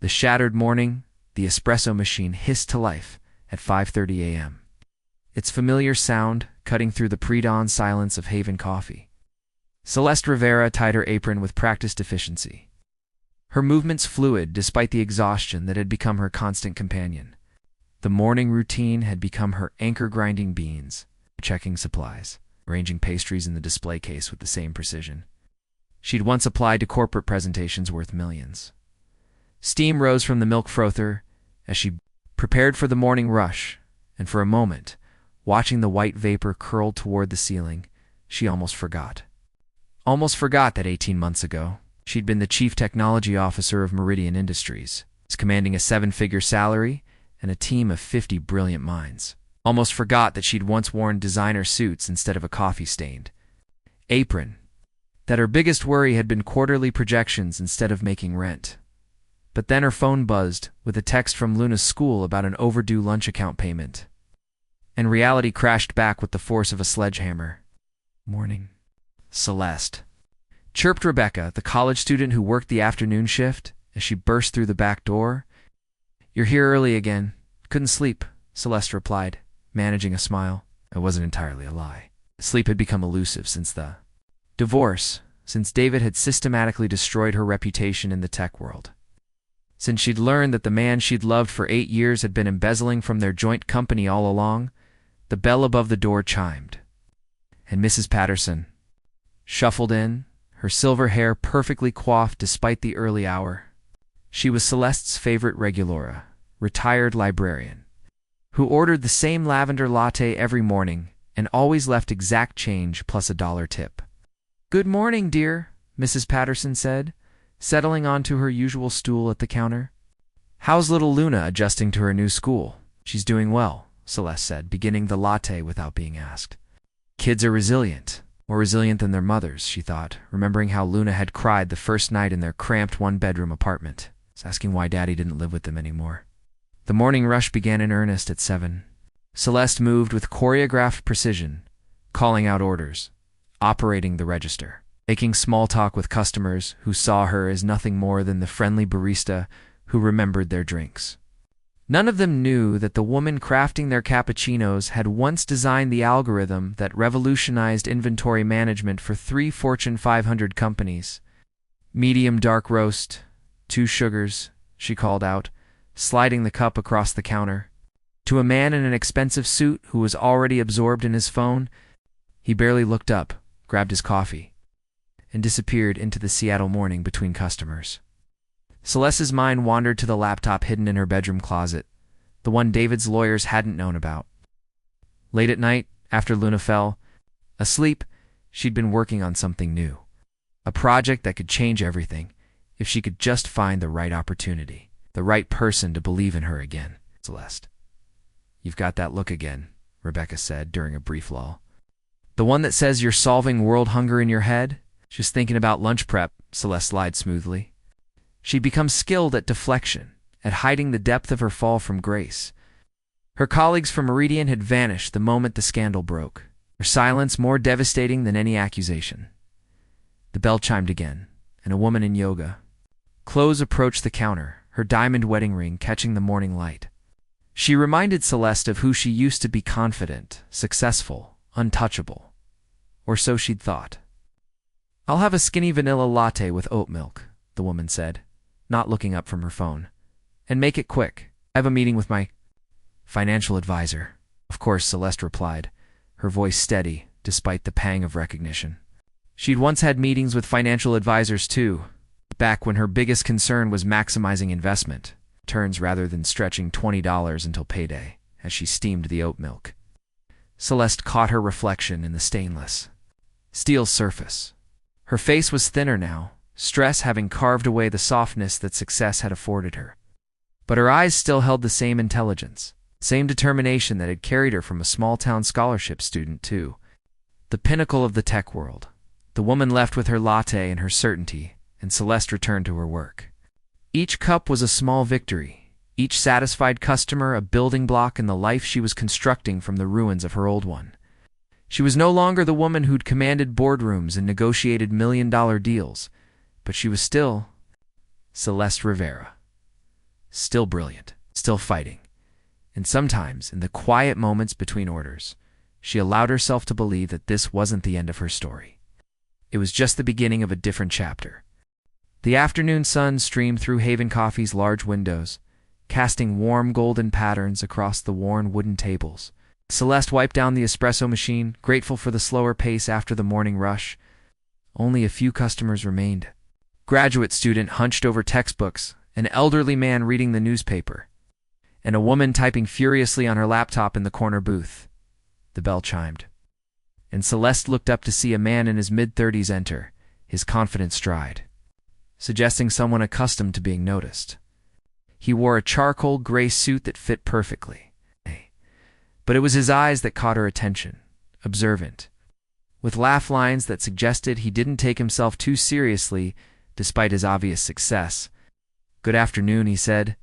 The shattered morning, the espresso machine hissed to life at 5:30 a.m. Its familiar sound cutting through the pre-dawn silence of Haven Coffee. Celeste Rivera tied her apron with practiced efficiency. Her movements fluid despite the exhaustion that had become her constant companion. The morning routine had become her anchor, grinding beans, checking supplies, arranging pastries in the display case with the same precision she'd once applied to corporate presentations worth millions. Steam rose from the milk frother as she prepared for the morning rush, and for a moment, watching the white vapor curl toward the ceiling, she almost forgot. Almost forgot that 18 months ago, she'd been the chief technology officer of Meridian Industries, commanding a 7-figure salary and a team of 50 brilliant minds. Almost forgot that she'd once worn designer suits instead of a coffee-stained apron. That her biggest worry had been quarterly projections instead of making rent. But then her phone buzzed with a text from Luna's school about an overdue lunch account payment. And reality crashed back with the force of a sledgehammer. "Morning, Celeste," chirped Rebecca, the college student who worked the afternoon shift, as she burst through the back door. "You're here early again. Couldn't sleep," Celeste replied, managing a smile. It wasn't entirely a lie. Sleep had become elusive since the divorce, since David had systematically destroyed her reputation in the tech world. Since she'd learned that the man she'd loved for 8 years had been embezzling from their joint company all along, the bell above the door chimed. And Mrs. Patterson shuffled in, her silver hair perfectly coiffed despite the early hour. She was Celeste's favorite regulora, retired librarian, who ordered the same lavender latte every morning and always left exact change plus a $1 tip. "Good morning, dear," Mrs. Patterson said, settling onto her usual stool at the counter. "How's little Luna adjusting to her new school?" "She's doing well," Celeste said, beginning the latte without being asked. Kids are resilient, more resilient than their mothers, she thought, remembering how Luna had cried the first night in their cramped one-bedroom apartment, asking why Daddy didn't live with them anymore. The morning rush began in earnest at 7. Celeste moved with choreographed precision, calling out orders, operating the register, making small talk with customers who saw her as nothing more than the friendly barista who remembered their drinks. None of them knew that the woman crafting their cappuccinos had once designed the algorithm that revolutionized inventory management for 3 Fortune 500 companies. "Medium dark roast, 2 sugars," she called out, sliding the cup across the counter. To a man in an expensive suit who was already absorbed in his phone, he barely looked up, grabbed his coffee, and disappeared into the Seattle morning between customers. Celeste's mind wandered to the laptop hidden in her bedroom closet, the one David's lawyers hadn't known about. Late at night, after Luna fell asleep, she'd been working on something new, a project that could change everything if she could just find the right opportunity, the right person to believe in her again. "Celeste, you've got that look again," Rebecca said during a brief lull. "The one that says you're solving world hunger in your head?" "Just thinking about lunch prep," Celeste lied smoothly. She'd become skilled at deflection, at hiding the depth of her fall from grace. Her colleagues from Meridian had vanished the moment the scandal broke, their silence more devastating than any accusation. The bell chimed again, and a woman in yoga clothes approached the counter, her diamond wedding ring catching the morning light. She reminded Celeste of who she used to be: confident, successful, untouchable. Or so she'd thought. "I'll have a skinny vanilla latte with oat milk," the woman said, not looking up from her phone. "And make it quick. I have a meeting with my financial advisor." "Of course," Celeste replied, her voice steady despite the pang of recognition. She'd once had meetings with financial advisors too, back when her biggest concern was maximizing investment returns rather than stretching $20 until payday, as she steamed the oat milk. Celeste caught her reflection in the stainless steel surface. Her face was thinner now, stress having carved away the softness that success had afforded her. But her eyes still held the same intelligence, same determination that had carried her from a small-town scholarship student to the pinnacle of the tech world. The woman left with her latte and her certainty, and Celeste returned to her work. Each cup was a small victory, each satisfied customer a building block in the life she was constructing from the ruins of her old one. She was no longer the woman who'd commanded boardrooms and negotiated million-dollar deals, but she was still Celeste Rivera. still brilliant, still fighting. And sometimes, in the quiet moments between orders, she allowed herself to believe that this wasn't the end of her story. It was just the beginning of a different chapter. The afternoon sun streamed through Haven Coffee's large windows, casting warm golden patterns across the worn wooden tables. Celeste wiped down the espresso machine, grateful for the slower pace after the morning rush. Only a few customers remained. Graduate student hunched over textbooks, an elderly man reading the newspaper, and a woman typing furiously on her laptop in the corner booth. The bell chimed, and Celeste looked up to see a man in his mid-30s enter, his confident stride, suggesting someone accustomed to being noticed. He wore a charcoal gray suit that fit perfectly, but it was his eyes that caught her attention, observant, with laugh lines that suggested he didn't take himself too seriously despite his obvious success. "Good afternoon," he said,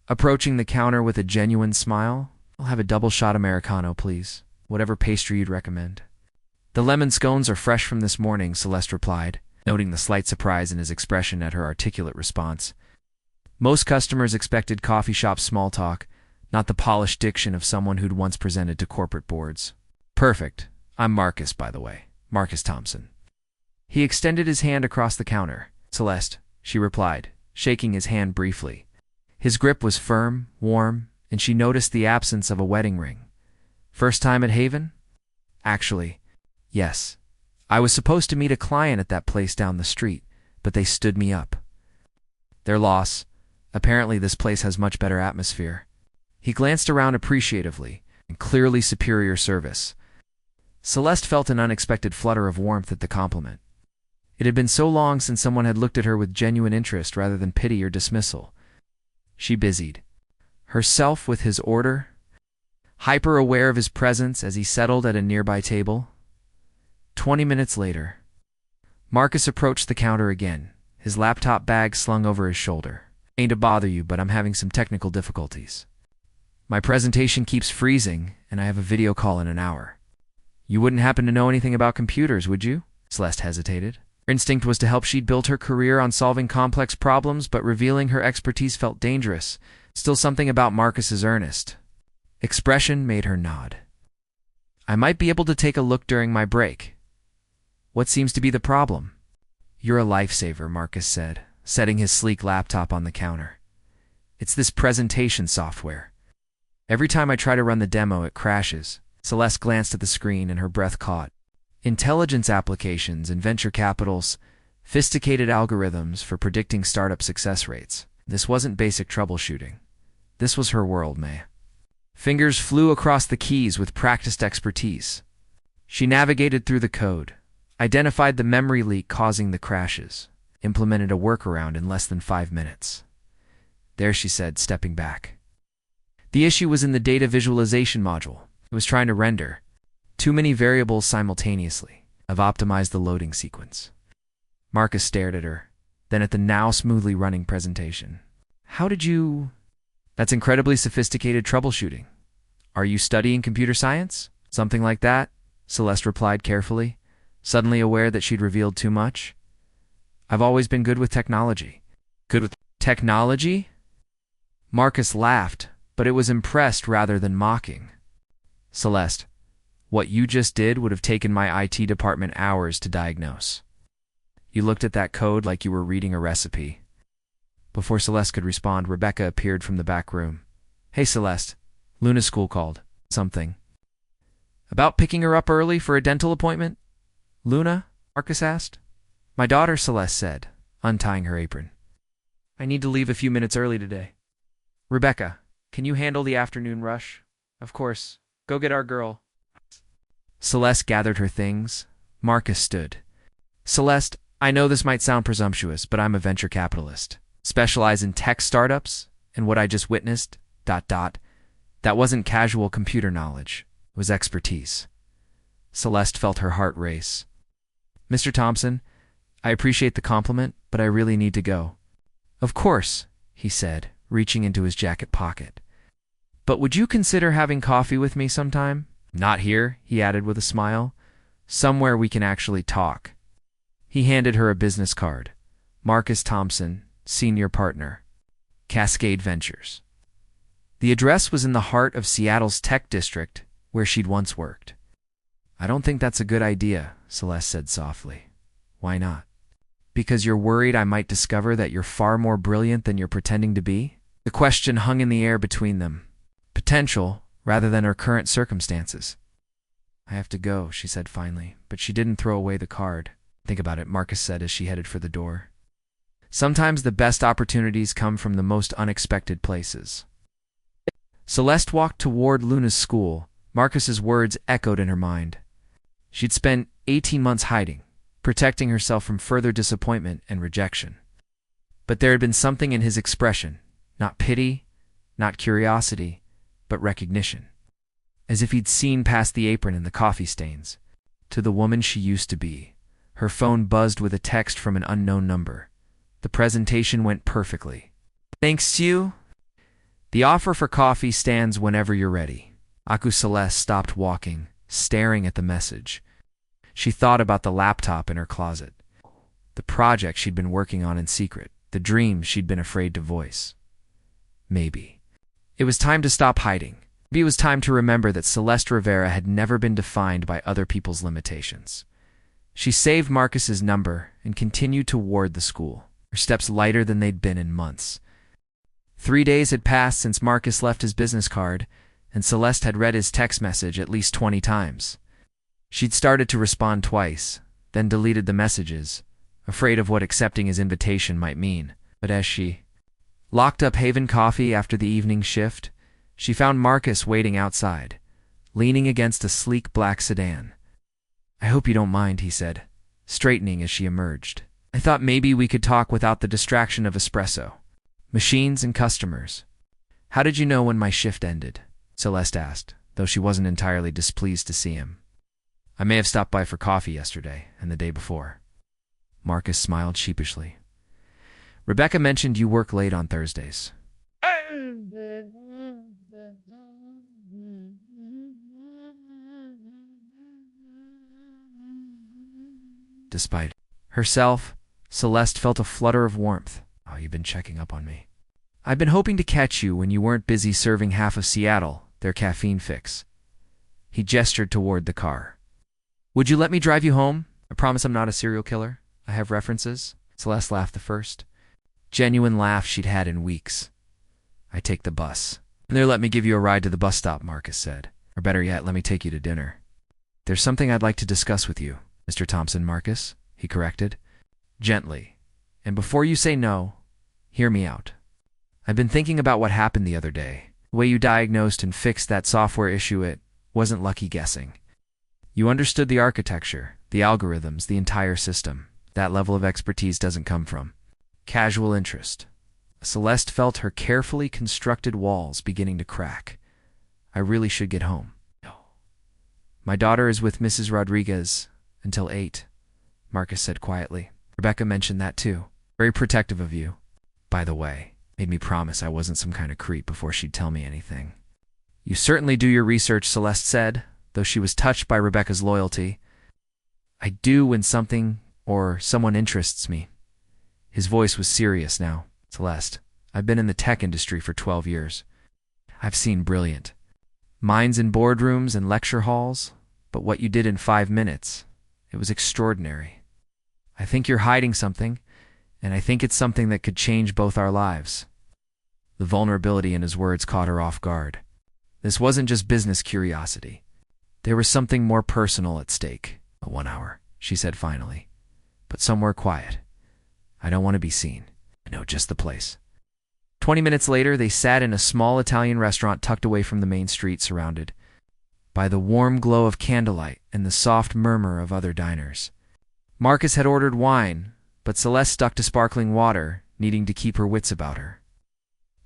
approaching the counter with a genuine smile. "I'll have a double shot Americano, please. Whatever pastry you'd recommend." "The lemon scones are fresh from this morning," Celeste replied, noting the slight surprise in his expression at her articulate response. Most customers expected coffee shop small talk, not the polished diction of someone who'd once presented to corporate boards. "Perfect. I'm Marcus, by the way. Marcus Thompson." He extended his hand across the counter. "Celeste," she replied, shaking his hand briefly. His grip was firm, warm, and she noticed the absence of a wedding ring. "First time at Haven?" "Actually, yes. I was supposed to meet a client at that place down the street, but they stood me up." "Their loss. Apparently this place has much better atmosphere." He glanced around appreciatively, and clearly superior service. Celeste felt an unexpected flutter of warmth at the compliment. It had been so long since someone had looked at her with genuine interest rather than pity or dismissal. She busied herself with his order, hyper-aware of his presence as he settled at a nearby table. 20 minutes later, Marcus approached the counter again, his laptop bag slung over his shoulder. "Ain't to bother you, but I'm having some technical difficulties. My presentation keeps freezing, and I have a video call in an hour." "You wouldn't happen to know anything about computers, would you?" Celeste hesitated. Her instinct was to help. She'd built her career on solving complex problems, but revealing her expertise felt dangerous. Still, something about Marcus's earnest expression made her nod. "I might be able to take a look during my break. What seems to be the problem?" "You're a lifesaver," Marcus said, setting his sleek laptop on the counter. "It's this presentation software. Every time I try to run the demo, it crashes." Celeste glanced at the screen and her breath caught. Intelligence applications and venture capital's sophisticated algorithms for predicting startup success rates. This wasn't basic troubleshooting. This was her world, May. Fingers flew across the keys with practiced expertise. She navigated through the code, identified the memory leak causing the crashes, implemented a workaround in less than 5 minutes. "There," she said, stepping back. The issue was in the data visualization module. It was trying to render too many variables simultaneously. "I've optimized the loading sequence." Marcus stared at her, then at the now smoothly running presentation. "How did you—" "That's incredibly sophisticated troubleshooting. Are you studying computer science?" "Something like that," Celeste replied carefully, suddenly aware that she'd revealed too much. "I've always been good with technology." "Good with technology?" Marcus laughed, but it was impressed rather than mocking. "Celeste, what you just did would have taken my IT department hours to diagnose. You looked at that code like you were reading a recipe." Before Celeste could respond, Rebecca appeared from the back room. "Hey, Celeste, Luna's school called." "Something about picking her up early for a dental appointment?" "Luna?" Marcus asked. "My daughter," Celeste said, untying her apron. "I need to leave a few minutes early today. Rebecca, can you handle the afternoon rush?" "Of course. Go get our girl." Celeste gathered her things. Marcus stood. "Celeste, I know this might sound presumptuous, but I'm a venture capitalist. Specialize in tech startups, and what I just witnessed, ... that wasn't casual computer knowledge. It was expertise." Celeste felt her heart race. "Mr. Thompson, I appreciate the compliment, but I really need to go." "Of course," he said, reaching into his jacket pocket. "But would you consider having coffee with me sometime?" "Not here," he added with a smile. "Somewhere we can actually talk." He handed her a business card. "Marcus Thompson, Senior Partner." Cascade Ventures. The address was in the heart of Seattle's tech district, where she'd once worked. I don't think that's a good idea, Celeste said softly. Why not? Because you're worried I might discover that you're far more brilliant than you're pretending to be? The question hung in the air between them. Potential, rather than her current circumstances. I have to go, she said finally, but she didn't throw away the card. Think about it, Marcus said as she headed for the door. Sometimes the best opportunities come from the most unexpected places. Celeste walked toward Luna's school. Marcus's words echoed in her mind. She'd spent 18 months hiding, protecting herself from further disappointment and rejection. But there had been something in his expression, not pity, not curiosity, but recognition. As if he'd seen past the apron and the coffee stains, to the woman she used to be. Her phone buzzed with a text from an unknown number. The presentation went perfectly. Thanks you. The offer for coffee stands whenever you're ready. Celeste stopped walking, staring at the message. She thought about the laptop in her closet, the project she'd been working on in secret, the dreams she'd been afraid to voice. Maybe. It was time to stop hiding. Maybe it was time to remember that Celeste Rivera had never been defined by other people's limitations. She saved Marcus's number and continued toward the school, her steps lighter than they'd been in months. 3 days had passed since Marcus left his business card, and Celeste had read his text message at least 20 times. She'd started to respond twice, then deleted the messages, afraid of what accepting his invitation might mean. But as she locked up Haven Coffee after the evening shift, she found Marcus waiting outside, leaning against a sleek black sedan. I hope you don't mind, he said, straightening as she emerged. I thought maybe we could talk without the distraction of espresso, machines, and customers. How did you know when my shift ended? Celeste asked, though she wasn't entirely displeased to see him. I may have stopped by for coffee yesterday and the day before. Marcus smiled sheepishly. Rebecca mentioned you work late on Thursdays. Despite herself, Celeste felt a flutter of warmth. Oh, you've been checking up on me. I've been hoping to catch you when you weren't busy serving half of Seattle their caffeine fix. He gestured toward the car. Would you let me drive you home? I promise I'm not a serial killer. I have references. Celeste laughed the first. Genuine laugh she'd had in weeks. I take the bus. And there, let me give you a ride to the bus stop, Marcus said. Or better yet, let me take you to dinner. There's something I'd like to discuss with you, Mr. Thompson, Marcus, he corrected. Gently. And before you say no, hear me out. I've been thinking about what happened the other day. The way you diagnosed and fixed that software issue, it wasn't lucky guessing. You understood the architecture, the algorithms, the entire system. That level of expertise doesn't come from casual interest. Celeste felt her carefully constructed walls beginning to crack. I really should get home. No. My daughter is with Mrs. Rodriguez until 8, Marcus said quietly. Rebecca mentioned that too. Very protective of you. By the way, made me promise I wasn't some kind of creep before she'd tell me anything. You certainly do your research, Celeste said, though she was touched by Rebecca's loyalty. I do when something or someone interests me. His voice was serious now. Celeste, I've been in the tech industry for 12 years. I've seen brilliant minds in boardrooms and lecture halls, but what you did in 5 minutes, it was extraordinary. I think you're hiding something, and I think it's something that could change both our lives. The vulnerability in his words caught her off guard. This wasn't just business curiosity. There was something more personal at stake. 1 hour, she said finally. But somewhere quiet. I don't want to be seen. I know just the place. 20 minutes later, they sat in a small Italian restaurant tucked away from the main street, surrounded by the warm glow of candlelight and the soft murmur of other diners. Marcus had ordered wine, but Celeste stuck to sparkling water, needing to keep her wits about her.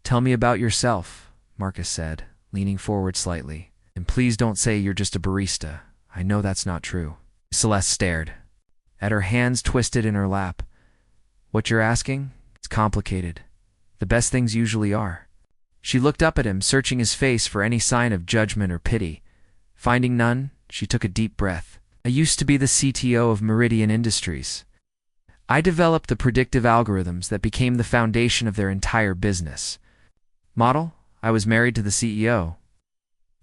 Tell me about yourself, Marcus said, leaning forward slightly. And please don't say you're just a barista. I know that's not true. Celeste stared, at her hands twisted in her lap. What you're asking? It's complicated. The best things usually are. She looked up at him, searching his face for any sign of judgment or pity. Finding none, she took a deep breath. I used to be the CTO of Meridian Industries. I developed the predictive algorithms that became the foundation of their entire business model. I was married to the CEO.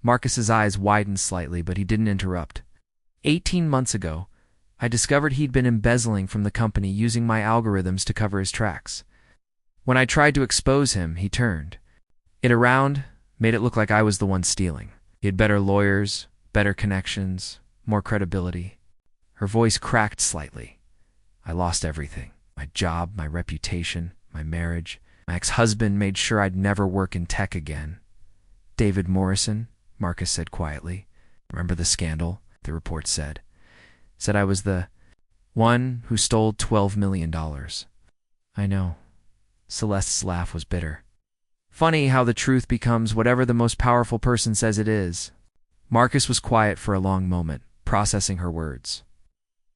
Marcus's eyes widened slightly, but he didn't interrupt. 18 months ago, I discovered he'd been embezzling from the company using my algorithms to cover his tracks. When I tried to expose him, he turned it around, made it look like I was the one stealing. He had better lawyers, better connections, more credibility. Her voice cracked slightly. I lost everything. My job, my reputation, my marriage. My ex-husband made sure I'd never work in tech again. David Morrison, Marcus said quietly. Remember the scandal? The report said. Said I was the one who stole $12 million. I know. Celeste's laugh was bitter. Funny how the truth becomes whatever the most powerful person says it is. Marcus was quiet for a long moment, processing her words.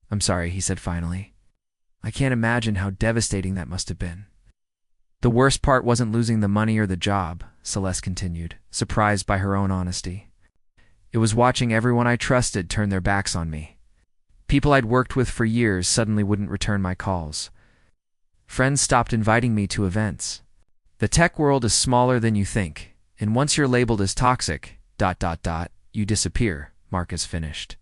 I'm sorry, he said finally. I can't imagine how devastating that must have been. The worst part wasn't losing the money or the job, Celeste continued, surprised by her own honesty. It was watching everyone I trusted turn their backs on me. People I'd worked with for years suddenly wouldn't return my calls. Friends stopped inviting me to events. The tech world is smaller than you think, and once you're labeled as toxic, you disappear, Marcus finished.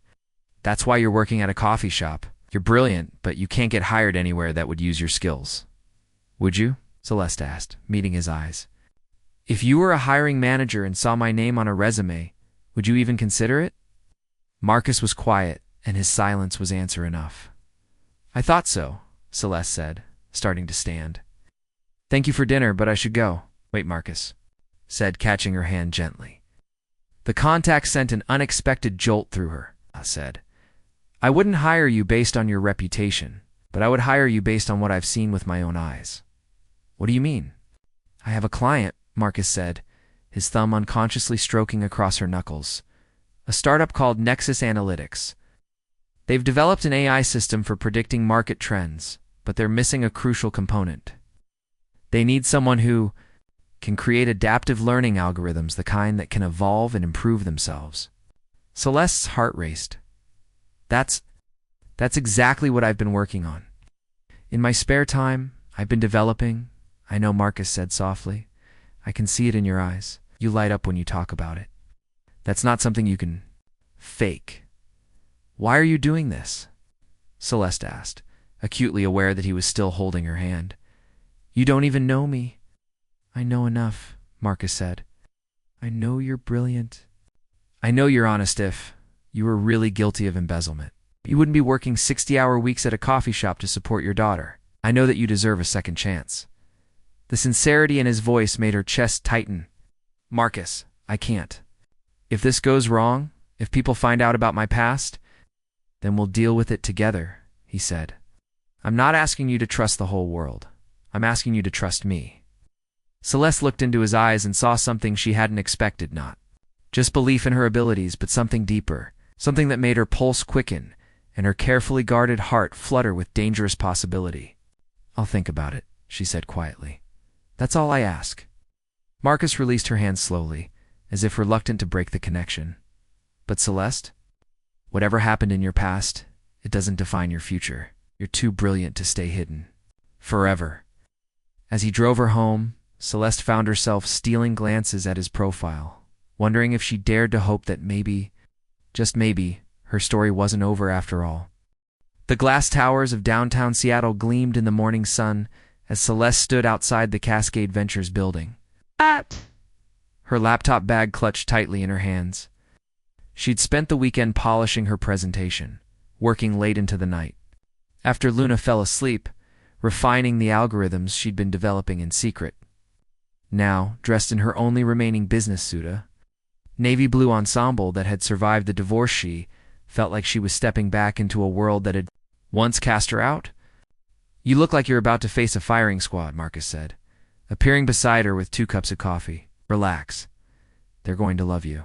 That's why you're working at a coffee shop. You're brilliant, but you can't get hired anywhere that would use your skills. Would you? Celeste asked, meeting his eyes. If you were a hiring manager and saw my name on a resume, would you even consider it? Marcus was quiet, and his silence was answer enough. I thought so, Celeste said, starting to stand. Thank you for dinner, but I should go. Wait, Marcus said, catching her hand gently. The contact sent an unexpected jolt through her. I said, I wouldn't hire you based on your reputation, but I would hire you based on what I've seen with my own eyes. What do you mean? I have a client, Marcus said, his thumb unconsciously stroking across her knuckles. A startup called Nexus Analytics. They've developed an AI system for predicting market trends, but they're missing a crucial component. They need someone who can create adaptive learning algorithms, the kind that can evolve and improve themselves. Celeste's heart raced. That's exactly what I've been working on. In my spare time, I've been developing. I know, Marcus said softly. I can see it in your eyes. You light up when you talk about it. That's not something you can fake. Why are you doing this? Celeste asked, acutely aware that he was still holding her hand. You don't even know me. I know enough, Marcus said. I know you're brilliant. I know you're honest if you were really guilty of embezzlement. You wouldn't be working 60-hour weeks at a coffee shop to support your daughter. I know that you deserve a second chance. The sincerity in his voice made her chest tighten. Marcus, I can't. If this goes wrong, if people find out about my past, then we'll deal with it together, he said. I'm not asking you to trust the whole world. I'm asking you to trust me. Celeste looked into his eyes and saw something she hadn't expected, not just belief in her abilities, but something deeper, something that made her pulse quicken and her carefully guarded heart flutter with dangerous possibility. I'll think about it, she said quietly. That's all I ask. Marcus released her hand slowly, as if reluctant to break the connection. But Celeste, whatever happened in your past, it doesn't define your future. You're too brilliant to stay hidden. Forever. As he drove her home, Celeste found herself stealing glances at his profile, wondering if she dared to hope that maybe, just maybe, her story wasn't over after all. The glass towers of downtown Seattle gleamed in the morning sun as Celeste stood outside the Cascade Ventures building. Her laptop bag clutched tightly in her hands. She'd spent the weekend polishing her presentation, working late into the night. After Luna fell asleep, refining the algorithms she'd been developing in secret. Now, dressed in her only remaining business suit, a navy blue ensemble that had survived the divorce, she felt like she was stepping back into a world that had once cast her out. You look like you're about to face a firing squad, Marcus said, appearing beside her with 2 cups of coffee. Relax. They're going to love you.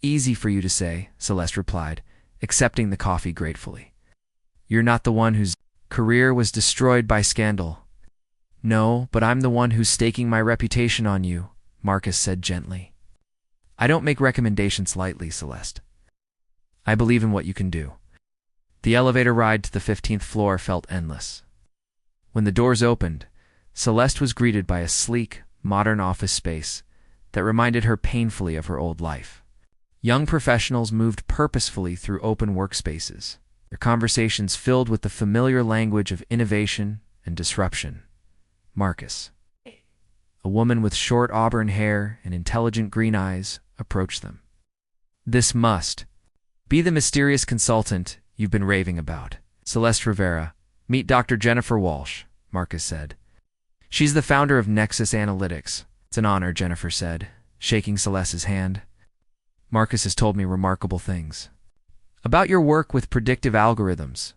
Easy for you to say, Celeste replied, accepting the coffee gratefully. You're not the one whose career was destroyed by scandal. No, but I'm the one who's staking my reputation on you, Marcus said gently. I don't make recommendations lightly, Celeste. I believe in what you can do. The elevator ride to the 15th floor felt endless. When the doors opened, Celeste was greeted by a sleek, modern office space that reminded her painfully of her old life. Young professionals moved purposefully through open workspaces, their conversations filled with the familiar language of innovation and disruption. Marcus, a woman with short auburn hair and intelligent green eyes, approached them. "This must be the mysterious consultant you've been raving about. Celeste Rivera. Meet Dr. Jennifer Walsh," Marcus said. "She's the founder of Nexus Analytics." "It's an honor," Jennifer said, shaking Celeste's hand. "Marcus has told me remarkable things about your work with predictive algorithms."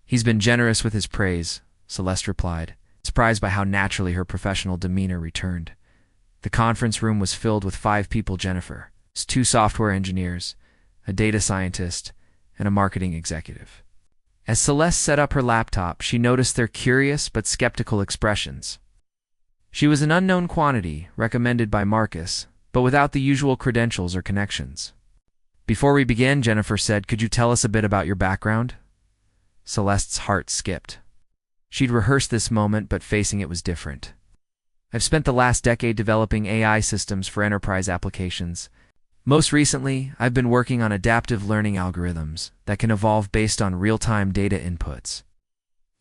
"He's been generous with his praise," Celeste replied, surprised by how naturally her professional demeanor returned. The conference room was filled with 5 people: Jennifer, 2 software engineers, a data scientist, and a marketing executive. As Celeste set up her laptop, she noticed their curious but skeptical expressions. She was an unknown quantity, recommended by Marcus, but without the usual credentials or connections. "Before we begin," Jennifer said, "could you tell us a bit about your background?" Celeste's heart skipped. She'd rehearsed this moment, but facing it was different. "I've spent the last decade developing AI systems for enterprise applications. Most recently, I've been working on adaptive learning algorithms that can evolve based on real-time data inputs."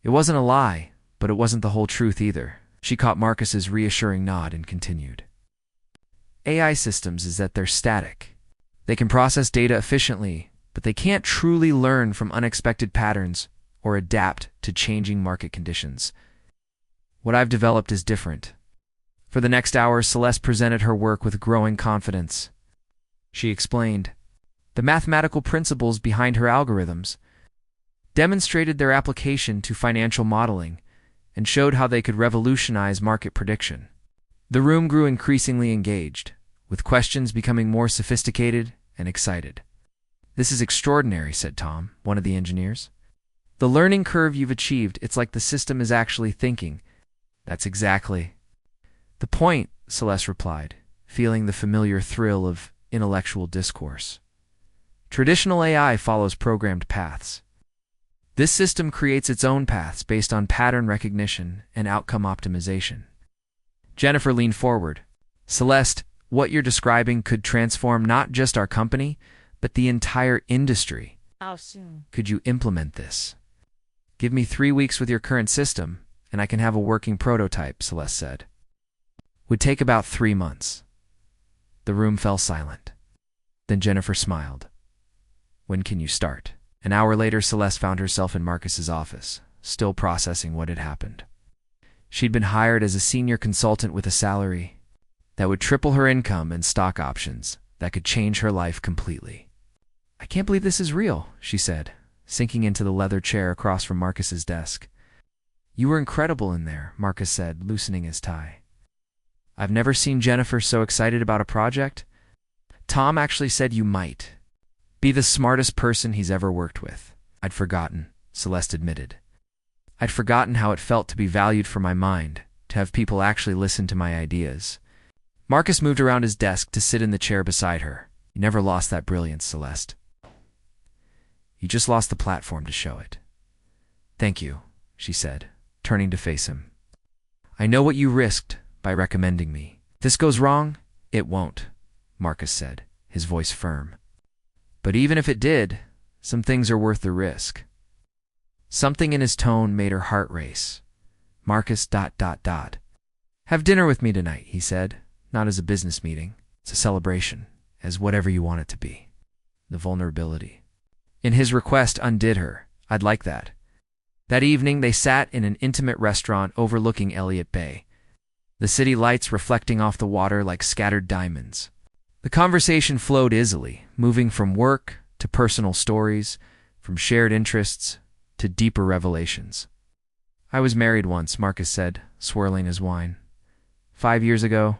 It wasn't a lie, but it wasn't the whole truth either. She caught Marcus's reassuring nod and continued. "AI systems is that they're static. They can process data efficiently, but they can't truly learn from unexpected patterns or adapt to changing market conditions. What I've developed is different." For the next hour, Celeste presented her work with growing confidence. She explained the mathematical principles behind her algorithms, demonstrated their application to financial modeling, and showed how they could revolutionize market prediction. The room grew increasingly engaged, with questions becoming more sophisticated and excited. "This is extraordinary," said Tom, one of the engineers. "The learning curve you've achieved, it's like the system is actually thinking." "That's exactly the point," Celeste replied, feeling the familiar thrill of intellectual discourse. "Traditional AI follows programmed paths. This system creates its own paths based on pattern recognition and outcome optimization." Jennifer leaned forward. "Celeste, what you're describing could transform not just our company, but the entire industry. How soon could you implement this?" "Give me 3 weeks with your current system, and I can have a working prototype," Celeste said. "Would take about 3 months. The room fell silent. Then Jennifer smiled. "When can you start?" An hour later, Celeste found herself in Marcus's office, still processing what had happened. She'd been hired as a senior consultant with a salary that would triple her income and stock options that could change her life completely. "I can't believe this is real," she said, sinking into the leather chair across from Marcus's desk. "You were incredible in there," Marcus said, loosening his tie. "I've never seen Jennifer so excited about a project. Tom actually said you might be the smartest person he's ever worked with." "I'd forgotten," Celeste admitted. "I'd forgotten how it felt to be valued for my mind, to have people actually listen to my ideas." Marcus moved around his desk to sit in the chair beside her. "You never lost that brilliance, Celeste. You just lost the platform to show it." "Thank you," she said, turning to face him. "I know what you risked by recommending me. If this goes wrong, it won't," Marcus said, his voice firm. "But even if it did, some things are worth the risk." Something in his tone made her heart race. Marcus ... "Have dinner with me tonight," he said, "not as a business meeting. It's a celebration, as whatever you want it to be." The vulnerability in his request undid her. "I'd like that." That evening, they sat in an intimate restaurant overlooking Elliott Bay, the city lights reflecting off the water like scattered diamonds. The conversation flowed easily, moving from work to personal stories, from shared interests to deeper revelations. "I was married once," Marcus said, swirling his wine. 5 years ago.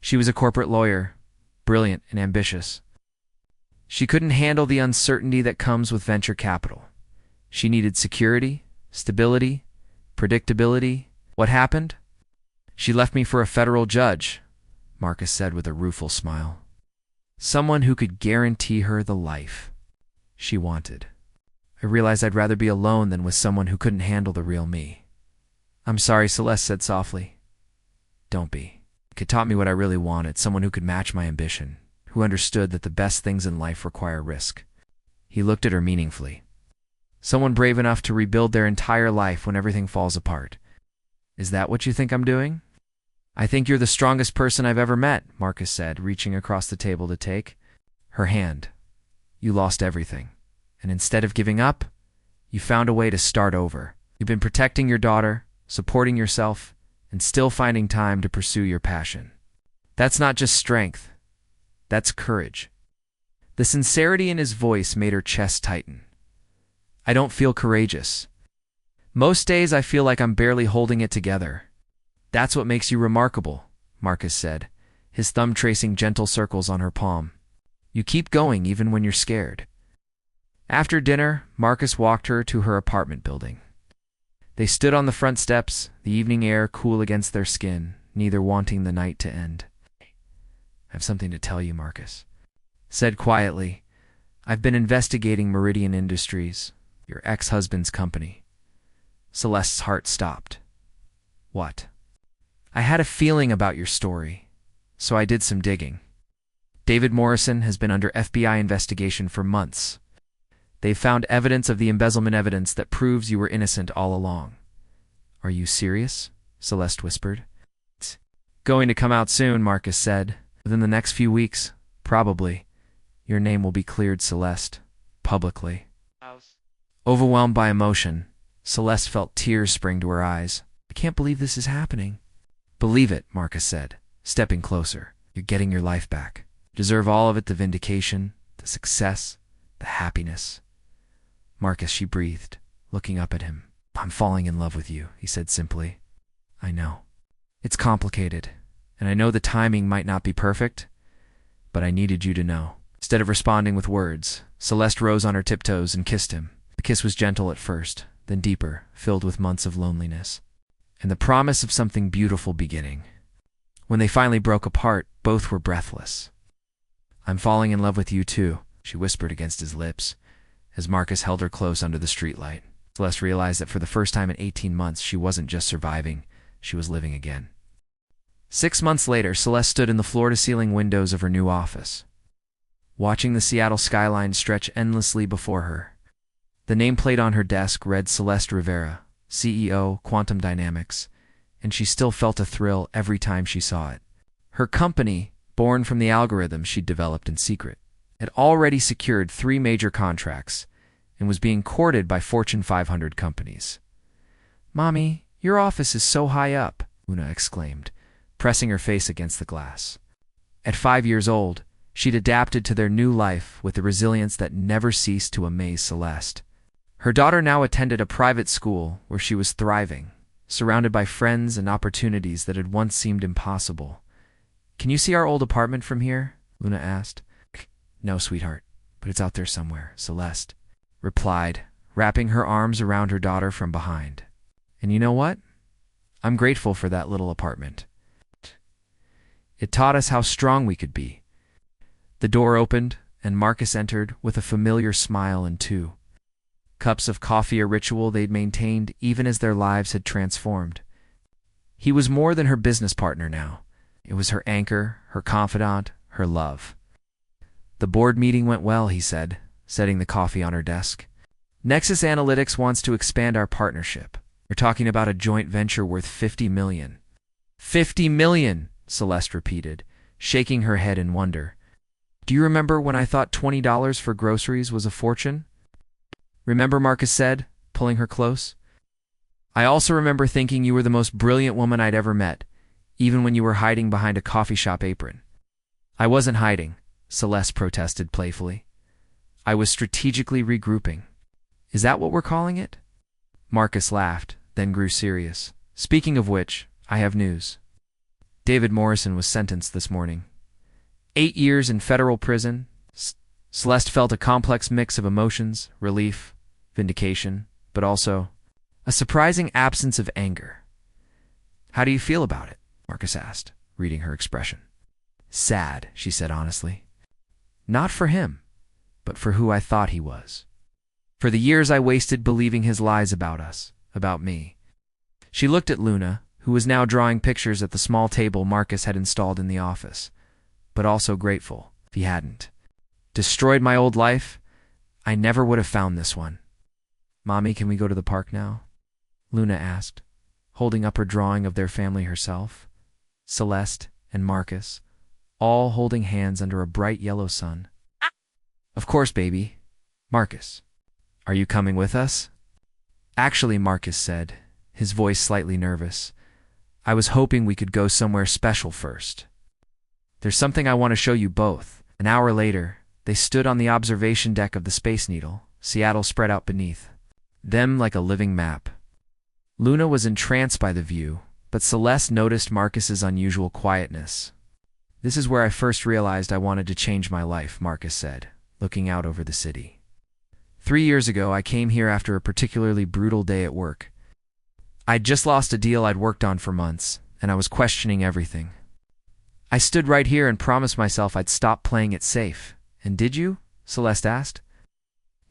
She was a corporate lawyer, brilliant and ambitious. She couldn't handle the uncertainty that comes with venture capital. She needed security, stability, predictability. What happened? "She left me for a federal judge," Marcus said with a rueful smile. "Someone who could guarantee her the life she wanted. I realized I'd rather be alone than with someone who couldn't handle the real me." I'm sorry, Celeste said softly. Don't be. It taught me what I really wanted, someone who could match my ambition, who understood that the best things in life require risk. He looked at her meaningfully. Someone brave enough to rebuild their entire life when everything falls apart. Is that what you think I'm doing? I think you're the strongest person I've ever met, Marcus said, reaching across the table to take her hand. You lost everything, and instead of giving up, you found a way to start over. You've been protecting your daughter, supporting yourself, and still finding time to pursue your passion. That's not just strength. That's courage. The sincerity in his voice made her chest tighten. I don't feel courageous. Most days I feel like I'm barely holding it together. That's what makes you remarkable, Marcus said, his thumb tracing gentle circles on her palm. You keep going even when you're scared. After dinner, Marcus walked her to her apartment building. They stood on the front steps, the evening air cool against their skin, neither wanting the night to end. I have something to tell you, Marcus said quietly. I've been investigating Meridian Industries, your ex-husband's company. Celeste's heart stopped. What? I had a feeling about your story, so I did some digging. David Morrison has been under FBI investigation for months. They've found evidence of the embezzlement evidence that proves you were innocent all along. Are you serious? Celeste whispered. It's going to come out soon, Marcus said. Within the next few weeks, probably. Your name will be cleared, Celeste, publicly. Overwhelmed by emotion, Celeste felt tears spring to her eyes. I can't believe this is happening. Believe it, Marcus said, stepping closer. You're getting your life back. You deserve all of it, the vindication, the success, the happiness. Marcus, she breathed, looking up at him. I'm falling in love with you, he said simply. I know. It's complicated, and I know the timing might not be perfect, but I needed you to know. Instead of responding with words, Celeste rose on her tiptoes and kissed him. The kiss was gentle at first, then deeper, filled with months of loneliness, and the promise of something beautiful beginning. When they finally broke apart, both were breathless. I'm falling in love with you too, she whispered against his lips, as Marcus held her close under the streetlight. Celeste realized that for the first time in 18 months, she wasn't just surviving, she was living again. 6 months later, Celeste stood in the floor-to-ceiling windows of her new office, watching the Seattle skyline stretch endlessly before her. The nameplate on her desk read Celeste Rivera, CEO, Quantum Dynamics, and she still felt a thrill every time she saw it. Her company, born from the algorithm she'd developed in secret, had already secured 3 major contracts and was being courted by Fortune 500 companies. Mommy, your office is so high up, Una exclaimed, pressing her face against the glass. At 5 years old, she'd adapted to their new life with a resilience that never ceased to amaze Celeste. Her daughter now attended a private school where she was thriving, surrounded by friends and opportunities that had once seemed impossible. Can you see our old apartment from here? Una asked. No, sweetheart, but it's out there somewhere, Celeste replied, wrapping her arms around her daughter from behind. And you know what? I'm grateful for that little apartment. It taught us how strong we could be. The door opened, and Marcus entered with a familiar smile and 2 cups of coffee, a ritual they'd maintained even as their lives had transformed. He was more than her business partner now. It was her anchor, her confidant, her love. The board meeting went well, he said, setting the coffee on her desk. Nexus Analytics wants to expand our partnership. We're talking about a joint venture worth $50 million. $50 million, Celeste repeated, shaking her head in wonder. Do you remember when I thought $20 for groceries was a fortune? Remember, Marcus said, pulling her close. I also remember thinking you were the most brilliant woman I'd ever met, even when you were hiding behind a coffee shop apron. I wasn't hiding, Celeste protested playfully. I was strategically regrouping. Is that what we're calling it? Marcus laughed, then grew serious. Speaking of which, I have news. David Morrison was sentenced this morning. 8 years in federal prison. Celeste felt a complex mix of emotions, relief, vindication, but also a surprising absence of anger. How do you feel about it? Marcus asked, reading her expression. Sad, she said honestly. Not for him, but for who I thought he was. For the years I wasted believing his lies about us, about me. She looked at Luna, who was now drawing pictures at the small table Marcus had installed in the office, but also grateful. If he hadn't destroyed my old life, I never would have found this one. "Mommy, can we go to the park now?" Luna asked, holding up her drawing of their family herself, Celeste and Marcus, all holding hands under a bright yellow sun. "Of course, baby. Marcus, are you coming with us?" "Actually," Marcus said, his voice slightly nervous, "I was hoping we could go somewhere special first. There's something I want to show you both." An hour later, they stood on the observation deck of the Space Needle, Seattle spread out beneath them like a living map. Luna was entranced by the view, but Celeste noticed Marcus's unusual quietness. "This is where I first realized I wanted to change my life," Marcus said, looking out over the city. 3 years ago, I came here after a particularly brutal day at work. I'd just lost a deal I'd worked on for months, and I was questioning everything. I stood right here and promised myself I'd stop playing it safe. "And did you?" Celeste asked.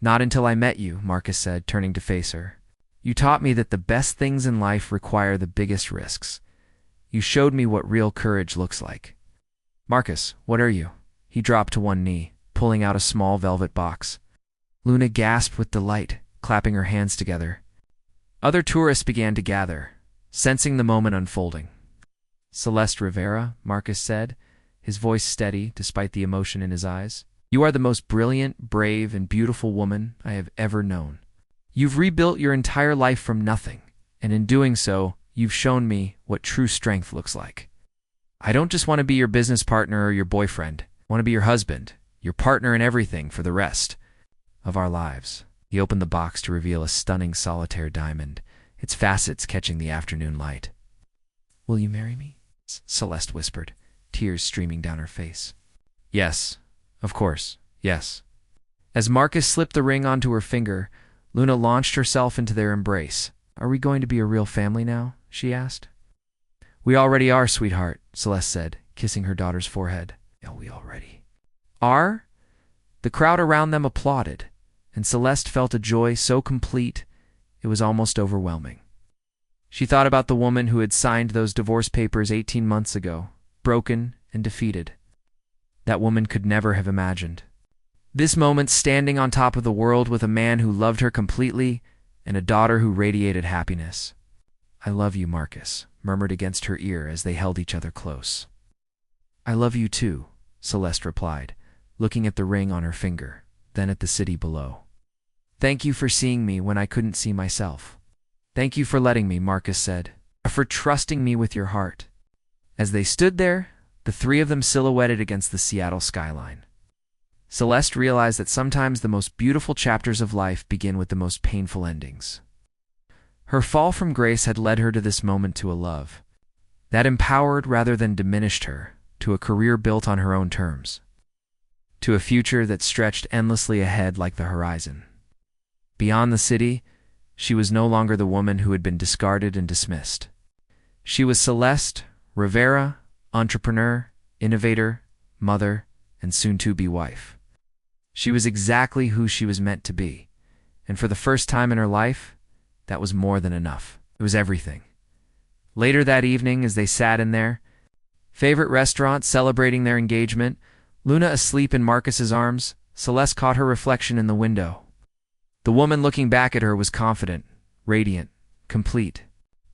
"Not until I met you," Marcus said, turning to face her. "You taught me that the best things in life require the biggest risks. You showed me what real courage looks like." "Marcus, what are you?" He dropped to one knee, pulling out a small velvet box. Luna gasped with delight, clapping her hands together. Other tourists began to gather, sensing the moment unfolding. "Celeste Rivera," Marcus said, his voice steady despite the emotion in his eyes. "You are the most brilliant, brave, and beautiful woman I have ever known. You've rebuilt your entire life from nothing, and in doing so, you've shown me what true strength looks like. I don't just want to be your business partner or your boyfriend. I want to be your husband, your partner in everything for the rest of our lives." He opened the box to reveal a stunning solitaire diamond, its facets catching the afternoon light. "Will you marry me?" Celeste whispered, tears streaming down her face. "Yes, of course, yes." As Marcus slipped the ring onto her finger, Luna launched herself into their embrace. "Are we going to be a real family now?" she asked. "We already are, sweetheart," Celeste said, kissing her daughter's forehead. "Yeah, we already are?" The crowd around them applauded, and Celeste felt a joy so complete it was almost overwhelming. She thought about the woman who had signed those divorce papers 18 months ago, broken and defeated. That woman could never have imagined this moment, standing on top of the world with a man who loved her completely and a daughter who radiated happiness. "I love you," Marcus murmured against her ear as they held each other close. "I love you too," Celeste replied, looking at the ring on her finger, then at the city below. "Thank you for seeing me when I couldn't see myself." "Thank you for letting me," Marcus said, "for trusting me with your heart." As they stood there, the three of them silhouetted against the Seattle skyline, Celeste realized that sometimes the most beautiful chapters of life begin with the most painful endings. Her fall from grace had led her to this moment, to a love that empowered rather than diminished her, to a career built on her own terms, to a future that stretched endlessly ahead like the horizon. Beyond the city, she was no longer the woman who had been discarded and dismissed. She was Celeste Rivera, entrepreneur, innovator, mother, and soon-to-be wife. She was exactly who she was meant to be, and for the first time in her life, that was more than enough. It was everything. Later that evening, as they sat in their favorite restaurant celebrating their engagement, Luna asleep in Marcus's arms, Celeste caught her reflection in the window. The woman looking back at her was confident, radiant, complete.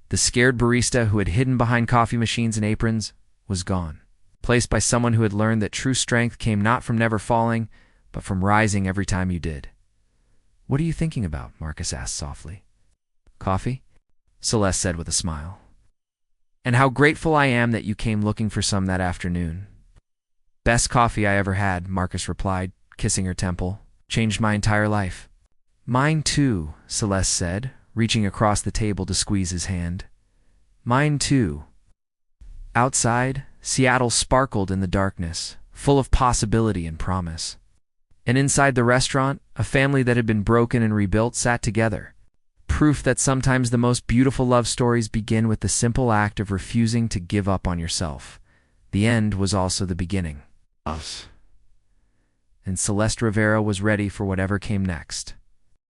The scared barista who had hidden behind coffee machines and aprons was gone, replaced by someone who had learned that true strength came not from never falling, but from rising every time you did. "What are you thinking about?" Marcus asked softly. "Coffee?" Celeste said with a smile. "And how grateful I am that you came looking for some that afternoon." "Best coffee I ever had," Marcus replied, kissing her temple. "Changed my entire life." "Mine too," Celeste said, reaching across the table to squeeze his hand. "Mine too." Outside, Seattle sparkled in the darkness, full of possibility and promise. And inside the restaurant, a family that had been broken and rebuilt sat together. Proof that sometimes the most beautiful love stories begin with the simple act of refusing to give up on yourself. The end was also the beginning. And Celeste Rivera was ready for whatever came next.